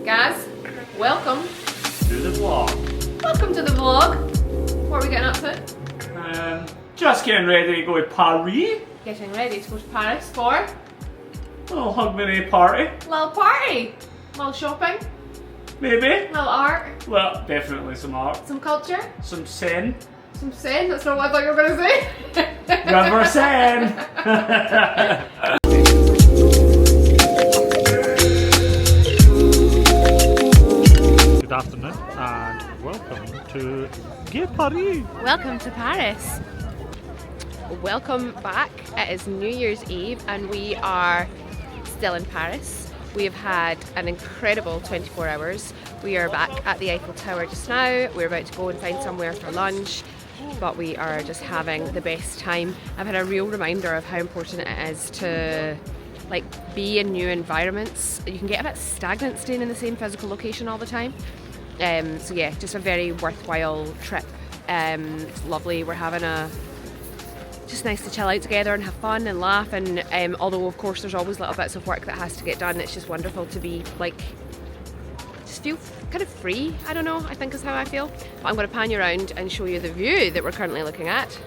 Guys, welcome to the vlog. Welcome to the vlog. What are we getting up to? Just getting ready to go to Paris. Getting ready to go to Paris for a Little hug party. little party. Little shopping, Maybe. little art, Well, definitely some art. some culture, Some Seine. some sin. That's not what I thought you were going to say. River Seine. Good afternoon and welcome to Paris. Welcome to Paris. Welcome back. It is New Year's Eve and we are still in Paris. We have had an incredible 24 hours. We are back at the Eiffel Tower just now. We're about to go and find somewhere for lunch, but we are just having the best time. I've had a real reminder of how important it is to be in new environments. You can get a bit stagnant staying in the same physical location all the time. So yeah, just a very worthwhile trip. It's lovely. We're having just nice to chill out together and have fun and laugh, and although of course there's always little bits of work that has to get done, it's just wonderful to be just feel kind of free. I don't know, I think is how I feel. But I'm going to pan you around and show you the view that we're currently looking at.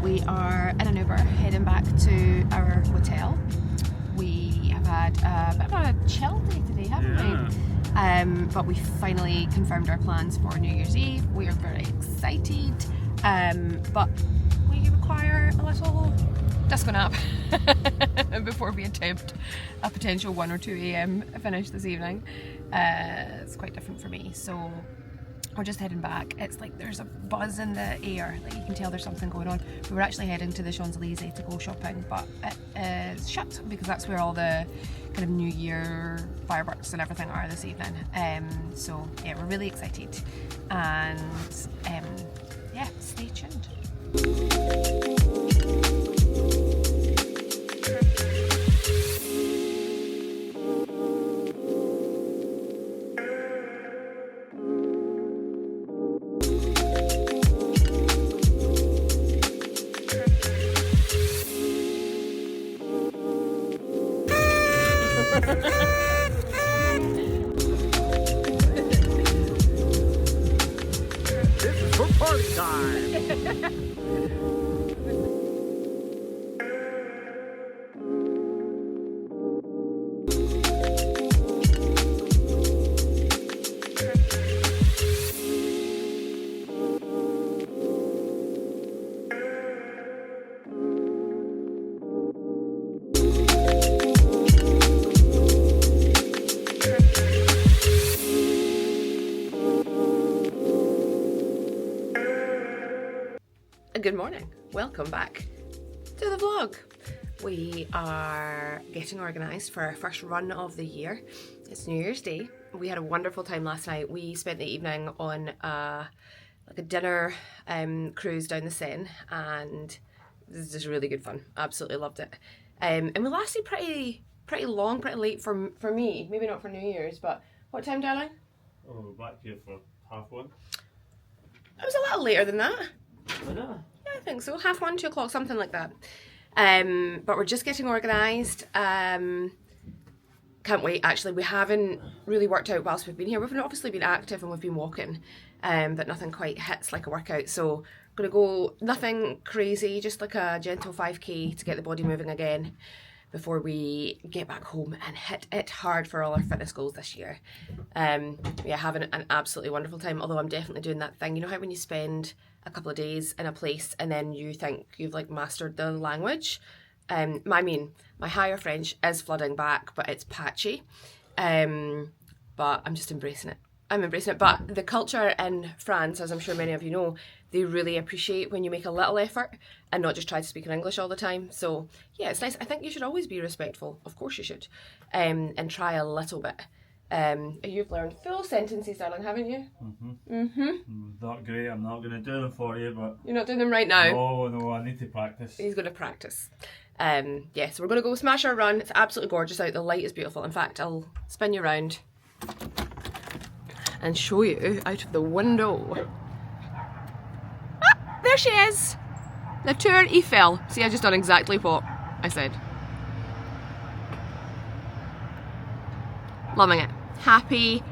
We are in an Uber heading back to our hotel. We have had a bit of a chill day today, haven't we? But we finally confirmed our plans for New Year's Eve. We are very excited, but we require a little disco nap before we attempt a potential 1 or 2 a.m. finish this evening. It's quite different for me, so we're just heading back. It's like there's a buzz in the air, like you can tell there's something going on. We were actually heading to the Champs-Elysees to go shopping, but it is shut because that's where all the kind of New Year fireworks and everything are this evening. So yeah, we're really excited, and yeah, stay tuned. This is for party time. Good morning, welcome back to the vlog. We are getting organised for our first run of the year. It's New Year's Day. We had a wonderful time last night. We spent the evening on a dinner cruise down the Seine, and this is just really good fun. Absolutely loved it. And we lasted pretty long, pretty late for me. Maybe not for New Year's, but what time, darling? Oh, we're back here for 1:30. It was a little later than that. Yeah, I think so. 1:30, 2:00, something like that. But we're just getting organised. Can't wait, actually. We haven't really worked out whilst we've been here. We've obviously been active and we've been walking, but nothing quite hits like a workout. So going to go, nothing crazy, just like a gentle 5k to get the body moving again before we get back home and hit it hard for all our fitness goals this year. Yeah, having an absolutely wonderful time, although I'm definitely doing that thing. You know how when you spend a couple of days in a place and then you think you've like mastered the language? My higher French is flooding back, but it's patchy. But I'm just embracing it. I'm embracing it. But the culture in France, as I'm sure many of you know, they really appreciate when you make a little effort and not just try to speak in English all the time. So yeah, it's nice. I think you should always be respectful. Of course you should. And try a little bit. You've learned full sentences, darling, haven't you? Not great. I'm not going to do them for you, but... You're not doing them right now? No, I need to practice. He's going to practice. Yeah, so we're going to go smash our run. It's absolutely gorgeous out. The light is beautiful. In fact, I'll spin you around and show you out of the window. Ah, there she is! The Tour Eiffel. See, I just done exactly what I said. Loving it. Happy,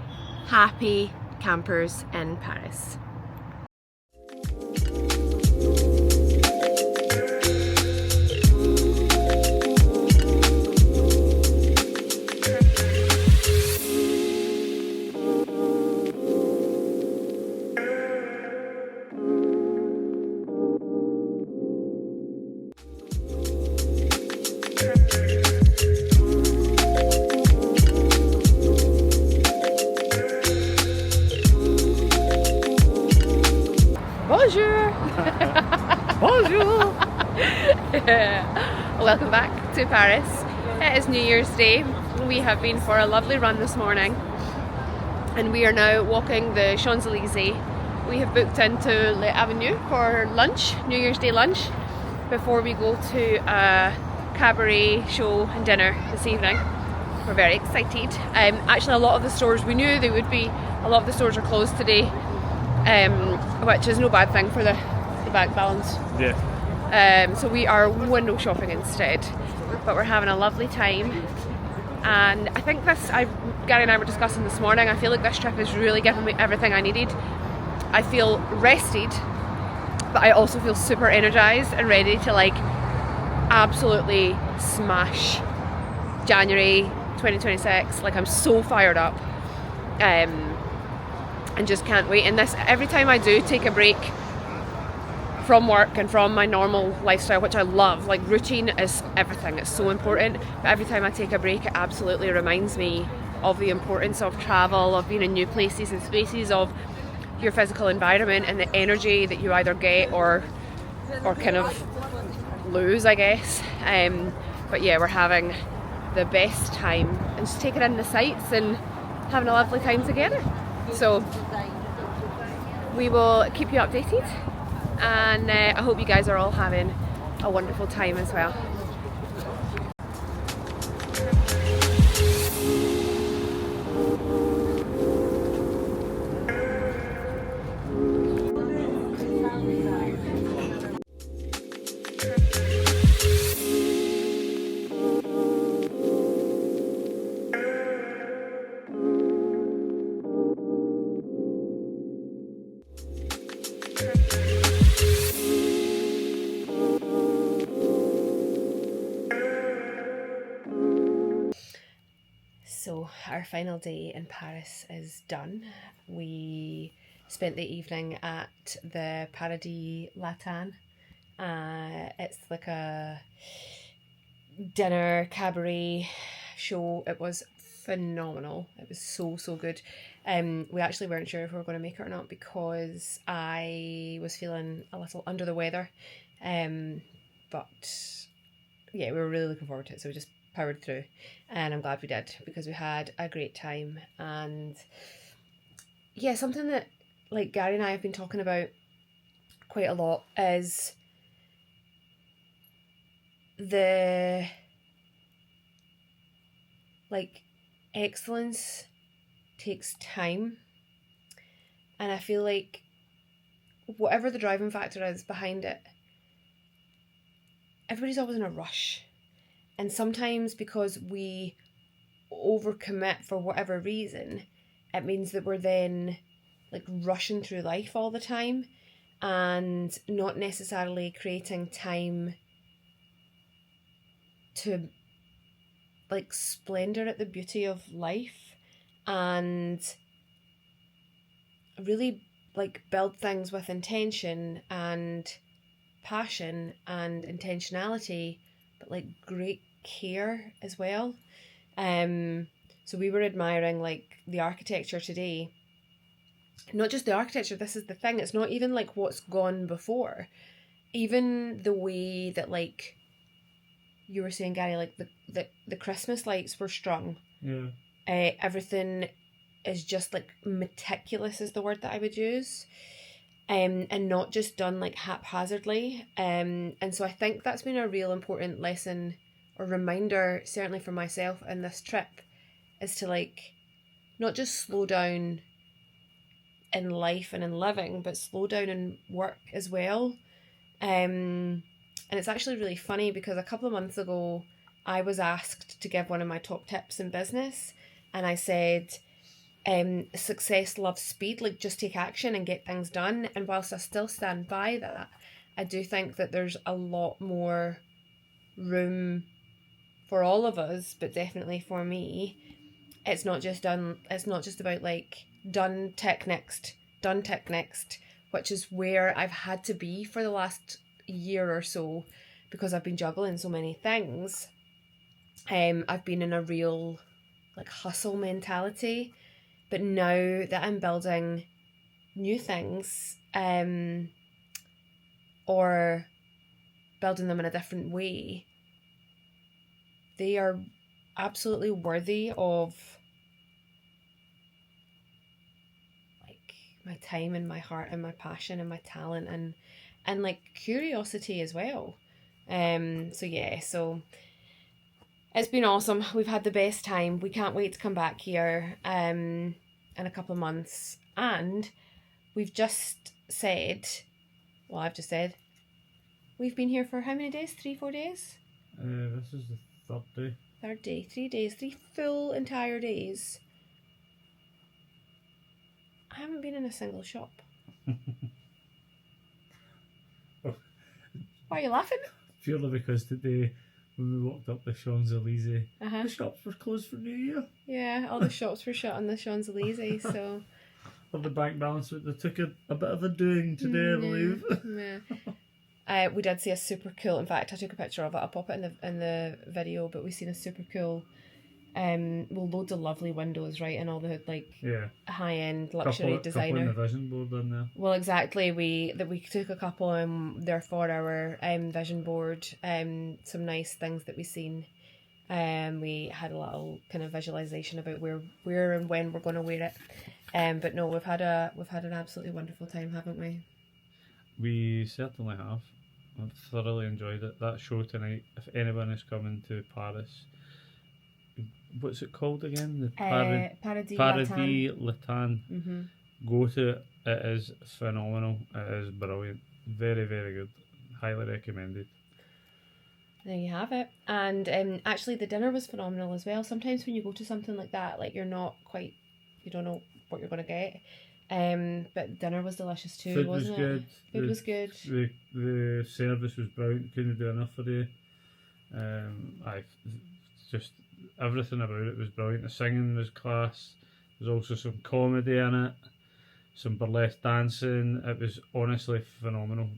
happy campers in Paris. Bonjour! Bonjour! Welcome back to Paris. It is New Year's Day. We have been for a lovely run this morning and we are now walking the Champs-Elysees. We have booked into Les Avenues for lunch, New Year's Day lunch, before we go to a cabaret show and dinner this evening. We're very excited. Actually, a lot of the stores, we knew they would be, a lot of the stores are closed today, which is no bad thing for the bank balance. Yeah. So we are window shopping instead, but we're having a lovely time. And I think Gary and I were discussing this morning, I feel like this trip has really given me everything I needed. I feel rested, but I also feel super energized and ready to like absolutely smash January 2026. Like, I'm so fired up, and just can't wait. And this, every time I do take a break from work and from my normal lifestyle, which I love, like routine is everything, it's so important, but every time I take a break it absolutely reminds me of the importance of travel, of being in new places and spaces, of your physical environment and the energy that you either get or kind of lose, I guess. But yeah, we're having the best time and just taking in the sights and having a lovely time together. So we will keep you updated, and I hope you guys are all having a wonderful time as well. So our final day in Paris is done. We spent the evening at the Paradis Latin. It's like a dinner cabaret show. It was phenomenal. It was so good. We actually weren't sure if we were going to make it or not because I was feeling a little under the weather. But yeah, we were really looking forward to it, so we just powered through, and I'm glad we did because we had a great time. And yeah, something that like Gary and I have been talking about quite a lot is the like excellence takes time, and I feel like whatever the driving factor is behind it, everybody's always in a rush. And sometimes because we overcommit for whatever reason, it means that we're then like rushing through life all the time and not necessarily creating time to like splendor at the beauty of life and really like build things with intention and passion and intentionality, but like great care as well. So we were admiring like the architecture today. Not just the architecture, this is the thing, it's not even like what's gone before. Even the way that, like you were saying, Gary, like the Christmas lights were strung. Yeah. Everything is just like meticulous is the word that I would use. And not just done like haphazardly. And so I think that's been a real important lesson or reminder, certainly for myself in this trip, is to like not just slow down in life and in living, but slow down in work as well. And it's actually really funny because a couple of months ago I was asked to give one of my top tips in business, and I said success loves speed, like just take action and get things done. And whilst I still stand by that, I do think that there's a lot more room for all of us, but definitely for me. It's not just about like done, tick next, which is where I've had to be for the last year or so because I've been juggling so many things. I've been in a real like hustle mentality. But now that I'm building new things, or building them in a different way, they are absolutely worthy of like my time and my heart and my passion and my talent and like curiosity as well. So it's been awesome. We've had the best time. We can't wait to come back here in a couple of months. And we've just said, well, I've just said, we've been here for how many days? 3-4 days? This is the third day. Third day. 3 days. 3 full entire days. I haven't been in a single shop. Oh. Why are you laughing? Purely because today, when we walked up the Champs-Elysees, Uh-huh. the shops were closed for New Year. Yeah, all the shops were shut on the Champs-Elysees, so... Well, the bank balance, they took a bit of a doing today, I believe. Yeah. We did see a super cool, in fact I took a picture of it, I'll pop it in the video, but we've seen a super cool, loads of lovely windows, right, and all the like high-end luxury designer. Couple in the vision board in there. Well, exactly, we took a couple there for our vision board, some nice things that we've seen. We had a little kind of visualization about where and when we're going to wear it. But no, we've had an absolutely wonderful time, haven't we? We certainly have. I've thoroughly enjoyed it. That show tonight, if anyone is coming to Paris, what's it called again? The Paradis Latin. Mm-hmm. Go to it. It is phenomenal. It is brilliant. Very, very good. Highly recommended. There you have it. And actually the dinner was phenomenal as well. Sometimes when you go to something like that, like you don't know what you're going to get. But dinner was delicious too, Food wasn't was it? good. Food was good. The service was brilliant. Couldn't do enough for you. Just everything about it was brilliant. The singing was class. There's also some comedy in it, some burlesque dancing. It was honestly phenomenal.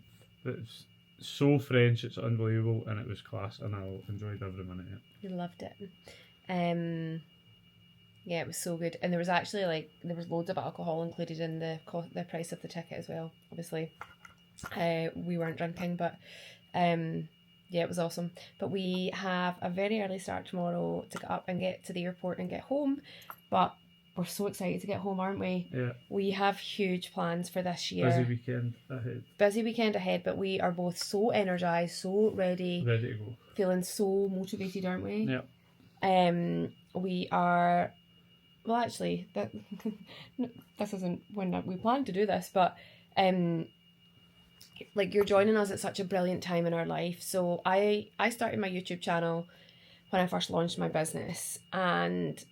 It's so French, it's unbelievable, and it was class, and I enjoyed every minute of it. You loved it. Yeah, it was so good, and there was actually there was loads of alcohol included in the price of the ticket as well. Obviously, we weren't drinking, but yeah, it was awesome. But we have a very early start tomorrow to get up and get to the airport and get home. But we're so excited to get home, aren't we? Yeah. We have huge plans for this year. Busy weekend ahead, but we are both so energised, so ready. Ready to go. Feeling so motivated, aren't we? Yeah. We are... Well, actually, this isn't when we planned to do this, but like, you're joining us at such a brilliant time in our life. So I started my YouTube channel when I first launched my business, and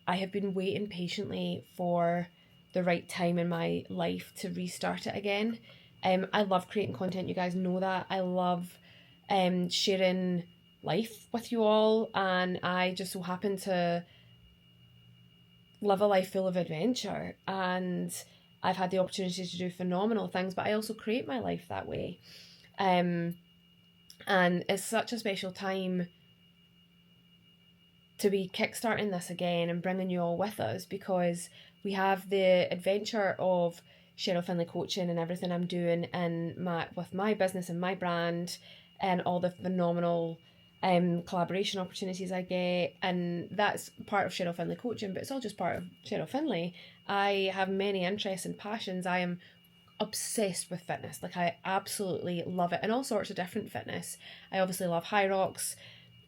I have been waiting patiently for the right time in my life to restart it again. I love creating content, you guys know that. I love sharing life with you all, and I just so happen to live a life full of adventure, and I've had the opportunity to do phenomenal things, but I also create my life that way. And it's such a special time to be kickstarting this again and bringing you all with us, because we have the adventure of Cheryl Finley coaching and everything I'm doing with my business and my brand, and all the phenomenal collaboration opportunities I get, and that's part of Cheryl Finley coaching, but it's all just part of Cheryl Finley. I have many interests and passions. I am obsessed with fitness. Like, I absolutely love it, and all sorts of different fitness. I obviously love high rocks,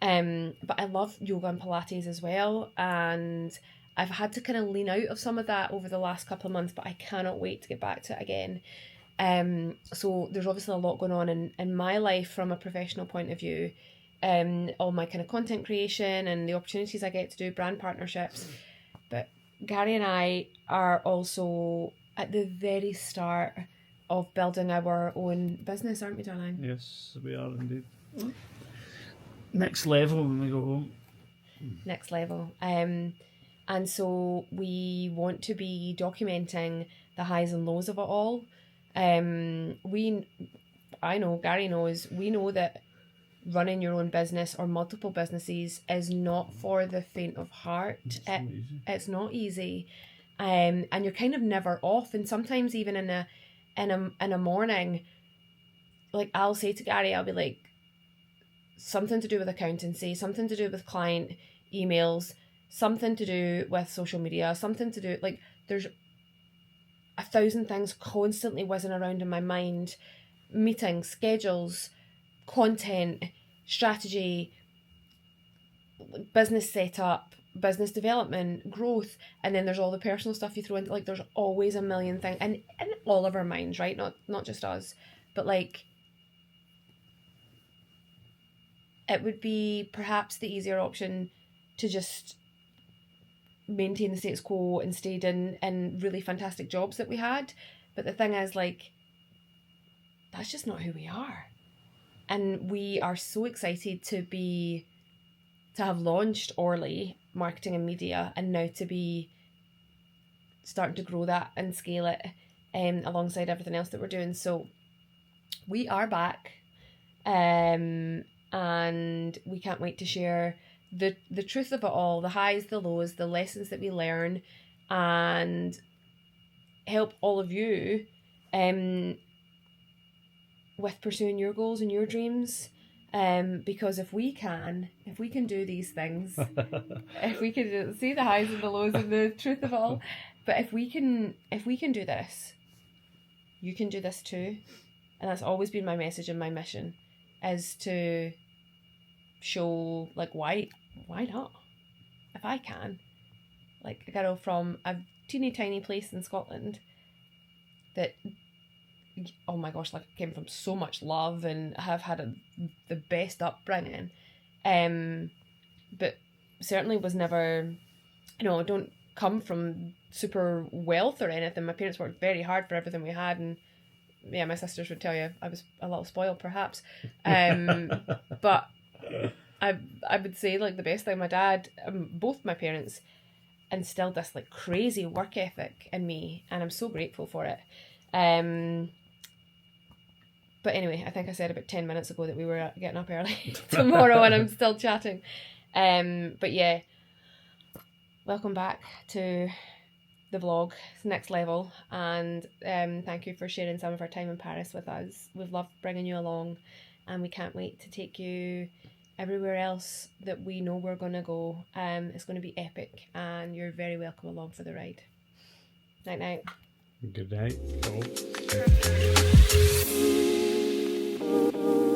but I love yoga and Pilates as well, and I've had to kind of lean out of some of that over the last couple of months, but I cannot wait to get back to it again. So there's obviously a lot going on in my life from a professional point of view, all my kind of content creation and the opportunities I get to do, brand partnerships. But Gary and I are also at the very start of building our own business, aren't we, darling? Yes, we are indeed. Next level when we go home. Next level. And so we want to be documenting the highs and lows of it all. I know, Gary knows, we know that running your own business or multiple businesses is not for the faint of heart. It's not easy. And you're kind of never off. And sometimes even in a morning, like, I'll say to Gary, I'll be like, something to do with accountancy, something to do with client emails, something to do with social media, something to do, like, there's 1,000 things constantly whizzing around in my mind. Meetings, schedules, content, strategy, business setup, business development, growth, and then there's all the personal stuff you throw in. Like, there's always a million things, and in all of our minds, right? Not just us, but like, it would be perhaps the easier option to just maintain the status quo and stayed in really fantastic jobs that we had. But the thing is, like, that's just not who we are. And we are so excited to have launched Orly Marketing and Media, and now to be starting to grow that and scale it alongside everything else that we're doing. So we are back, and we can't wait to share the truth of it all, the highs, the lows, the lessons that we learn, and help all of you with pursuing your goals and your dreams. Because if we can do these things, if we can see the highs and the lows and the truth of it all, but if we can do this, you can do this too. And that's always been my message and my mission, is to show, like, why not? If I can, like, a girl from a teeny tiny place in Scotland that, oh my gosh, like, came from so much love and have had the best upbringing, but certainly was never, don't come from super wealth or anything. My parents worked very hard for everything we had, and yeah, my sisters would tell you I was a little spoiled perhaps, but I would say, like, the best thing, my dad, both my parents instilled this, like, crazy work ethic in me, and I'm so grateful for it. But anyway, I think I said about 10 minutes ago that we were getting up early tomorrow, and I'm still chatting. But yeah, welcome back to the vlog, Next Level, and thank you for sharing some of our time in Paris with us. We've loved bringing you along, and we can't wait to take you everywhere else that we know we're going to go. It's going to be epic, and you're very welcome along for the ride. Night night. Good night. Oh.